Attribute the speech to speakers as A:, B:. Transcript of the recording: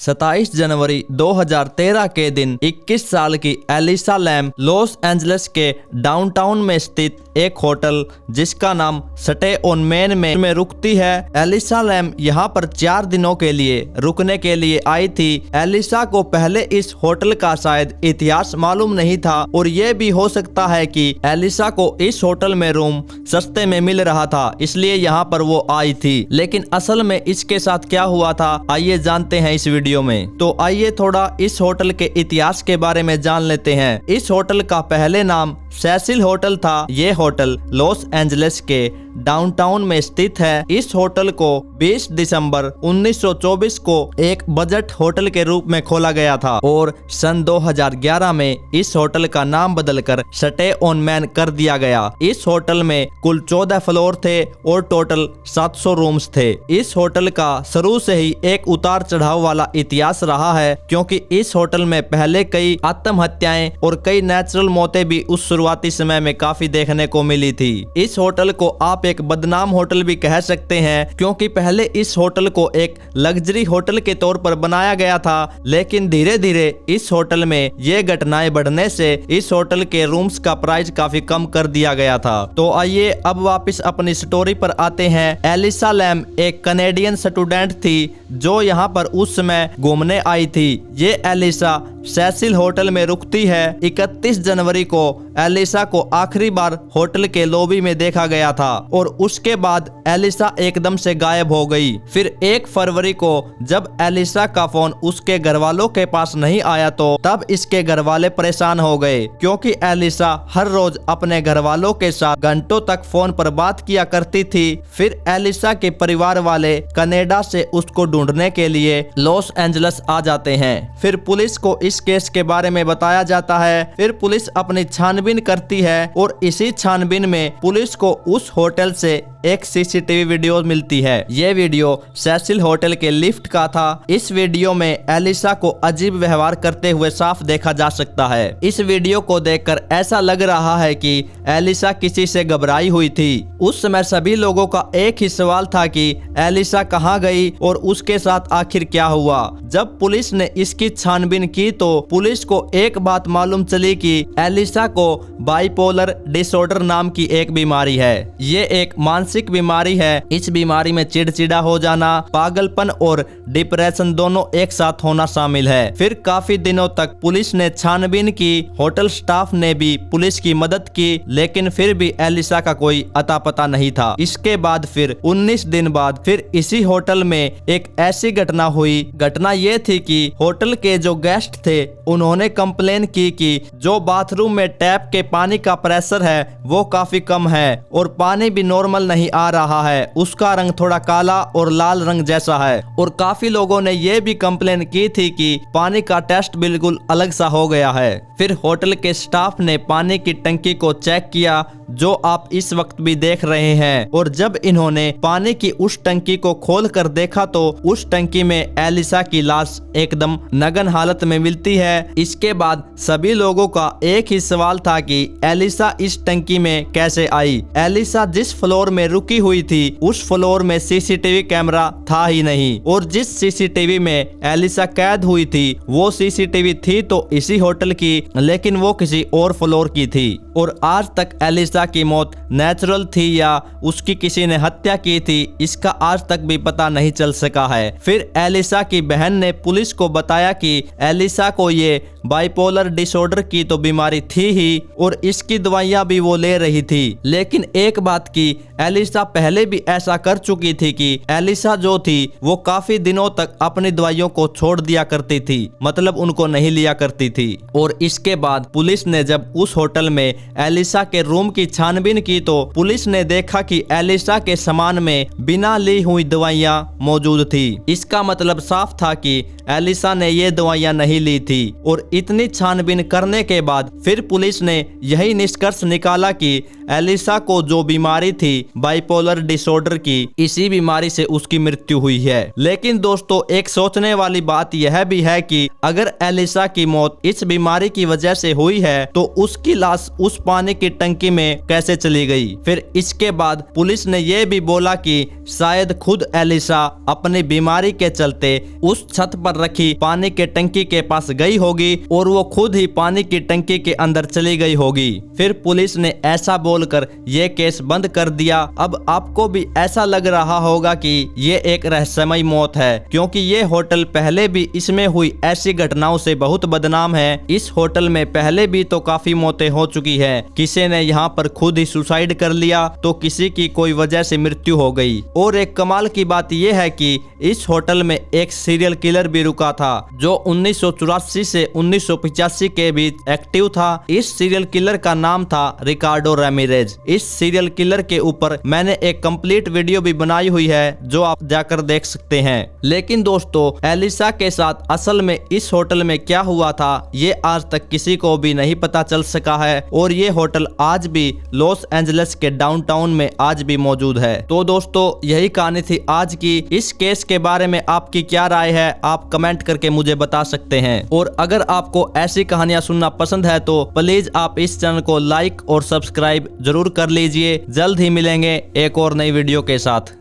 A: 27 जनवरी 2013 के दिन 21 साल की एलिसा लैम लॉस एंजलिस के डाउनटाउन में स्थित एक होटल जिसका नाम स्टे ऑन मेन में रुकती है। एलिसा लैम यहाँ पर 4 दिनों के लिए रुकने के लिए आई थी। एलिसा को पहले इस होटल का शायद इतिहास मालूम नहीं था और ये भी हो सकता है कि एलिसा को इस होटल में रूम सस्ते में मिल रहा था, इसलिए यहाँ पर वो आई थी। लेकिन असल में इसके साथ क्या हुआ था, आइए जानते हैं इस वीडियो में। तो आइए थोड़ा इस होटल के इतिहास के बारे में जान लेते हैं। इस होटल का पहले नाम सेसिल होटल था। ये होटल लॉस एंजलिस के डाउनटाउन में स्थित है। इस होटल को 20 दिसंबर 1924 को एक बजट होटल के रूप में खोला गया था और सन 2011 में इस होटल का नाम बदलकर स्टे ऑन मेन कर दिया गया। इस होटल में कुल 14 फ्लोर थे और टोटल 700 रूम्स थे। इस होटल का शुरू से ही एक उतार चढ़ाव वाला इतिहास रहा है, क्योंकि इस होटल में पहले कई आत्महत्याएं और कई नेचुरल मौतें भी उस शुरुआती समय में काफी देखने को मिली थी। इस होटल को आप एक बदनाम होटल भी कह सकते हैं, क्योंकि पहले इस होटल को एक लग्जरी होटल के तौर पर बनाया गया था, लेकिन धीरे धीरे इस होटल में ये घटनाएं बढ़ने से इस होटल के रूम्स का प्राइस काफी कम कर दिया गया था। तो आइए अब वापस अपनी स्टोरी पर आते हैं। एलिसा लैम एक कनेडियन स्टूडेंट थी जो यहाँ पर उस समय घूमने आई थी। ये एलिसा सेसिल होटल में रुकती है। 31 जनवरी को एलिसा को आखिरी बार होटल के लॉबी में देखा गया था और उसके बाद एलिसा एकदम से गायब हो गई। फिर 1 फरवरी को जब एलिसा का फोन उसके घर वालों के पास नहीं आया तो तब इसके घर वाले परेशान हो गए, क्योंकि एलिसा हर रोज अपने घर वालों के साथ घंटों तक फोन पर बात किया करती थी। फिर एलिसा के परिवार वाले कनाडा से उसको ढूंढने के लिए लॉस एंजलिस आ जाते हैं। फिर पुलिस को इस केस के बारे में बताया जाता है। फिर पुलिस अपनी छानबीन करती है और इसी छानबीन में पुलिस को उस होटल से एक सीसीटीवी वीडियो मिलती है। ये वीडियो सेसिल होटल के लिफ्ट का था। इस वीडियो में एलिसा को अजीब व्यवहार करते हुए साफ देखा जा सकता है। इस वीडियो को देखकर ऐसा लग रहा है कि एलिसा किसी से घबराई हुई थी। उस समय सभी लोगों का एक ही सवाल था कि एलिसा कहाँ गई और उसके साथ आखिर क्या हुआ। जब पुलिस ने इसकी छानबीन की तो पुलिस को एक बात मालूम चली कि एलिसा को बाइपोलर डिसऑर्डर नाम की एक बीमारी है। ये एक मानसिक बीमारी है। इस बीमारी में चिड़चिड़ा हो जाना, पागलपन और डिप्रेशन दोनों एक साथ होना शामिल है। फिर काफी दिनों तक पुलिस ने छानबीन की, होटल स्टाफ ने भी पुलिस की मदद की, लेकिन फिर भी एलिसा का कोई अता पता नहीं था। इसके बाद फिर 19 दिन बाद फिर इसी होटल में एक ऐसी घटना हुई। घटना ये थी कि होटल के जो गेस्ट थे उन्होंने कंप्लेन की कि जो बाथरूम में टैप के पानी का प्रेशर है वो काफी कम है और पानी भी नॉर्मल नहीं आ रहा है। उसका रंग थोड़ा काला और लाल रंग जैसा है और काफी लोगों ने ये भी कंप्लेन की थी कि पानी का टेस्ट बिल्कुल अलग सा हो गया है। फिर होटल के स्टाफ ने पानी की टंकी को चेक किया, जो आप इस वक्त भी देख रहे हैं, और जब इन्होंने पानी की उस टंकी को खोलकर देखा तो उस टंकी में एलिसा की लाश एकदम नग्न हालत में मिलती है। इसके बाद सभी लोगों का एक ही सवाल था कि एलिसा इस टंकी में कैसे आई। एलिसा जिस फ्लोर में रुकी हुई थी उस फ्लोर में सीसीटीवी कैमरा था ही नहीं, और जिस सीसीटीवी में एलिसा कैद हुई थी वो सीसीटीवी थी तो इसी होटल की, लेकिन वो किसी और फ्लोर की थी। और आज तक एलिसा की मौत नेचुरल थी या उसकी किसी ने हत्या की थी, इसका आज तक भी पता नहीं चल सका है। फिर एलिसा की बहन ने पुलिस को बताया कि एलिसा को ये बाइपोलर डिसऑर्डर की तो बीमारी थी ही और इसकी दवाइयां भी वो ले रही थी। लेकिन एक बात की, एलिसा पहले भी ऐसा कर चुकी थी कि एलिसा जो थी वो काफी दिनों तक अपनी दवाइयों को छोड़ दिया करती थी, मतलब उनको नहीं लिया करती थी। और इसके बाद पुलिस ने जब उस होटल में एलिसा के रूम की छानबीन की तो पुलिस ने देखा कि एलिसा के सामान में बिना ली हुई दवाइयां मौजूद थी। इसका मतलब साफ था कि एलिसा ने ये दवाइयां नहीं ली थी। और इतनी छानबीन करने के बाद फिर पुलिस ने यही निष्कर्ष निकाला कि एलिसा को जो बीमारी थी बाइपोलर डिसऑर्डर की, इसी बीमारी से उसकी मृत्यु हुई है। लेकिन दोस्तों एक सोचने वाली बात यह भी है कि अगर एलिसा की मौत इस बीमारी की वजह से हुई है तो उसकी लाश उस पानी की टंकी में कैसे चली गई। फिर इसके बाद पुलिस ने यह भी बोला कि शायद खुद एलिसा अपनी बीमारी के चलते उस छत पर रखी पानी के टंकी के पास गई होगी और वो खुद ही पानी की टंकी के अंदर चली गई होगी। फिर पुलिस ने ऐसा बोलकर यह केस बंद कर दिया। अब आपको भी ऐसा लग रहा होगा कि ये एक रहस्यमय मौत है, क्योंकि ये होटल पहले भी इसमें हुई ऐसी घटनाओं से बहुत बदनाम है। इस होटल में पहले भी तो काफी मौतें हो चुकी है। किसी ने यहाँ पर खुद ही सुसाइड कर लिया तो किसी की कोई वजह से मृत्यु हो गई। और एक कमाल की बात यह है कि इस होटल में एक सीरियल किलर भी रुका था जो 1984 से 1985 के बीच एक्टिव था। इस सीरियल किलर का नाम था रिकार्डो रेमिरेज। इस सीरियल किलर के ऊपर मैंने एक कंप्लीट वीडियो भी बनाई हुई है जो आप जाकर देख सकते हैं। लेकिन दोस्तों एलिसा के साथ असल में इस होटल में क्या हुआ था ये आज तक किसी को भी नहीं पता चल सका है और ये होटल आज भी लॉस एंजलिस के डाउनटाउन में आज भी मौजूद है। तो दोस्तों यही कहानी थी आज की। इस केस के बारे में आपकी क्या राय है आप कमेंट करके मुझे बता सकते हैं। और अगर आपको ऐसी कहानियां सुनना पसंद है तो प्लीज आप इस चैनल को लाइक और सब्सक्राइब जरूर कर लीजिए। जल्द ही मिलेंगे एक और नई वीडियो के साथ।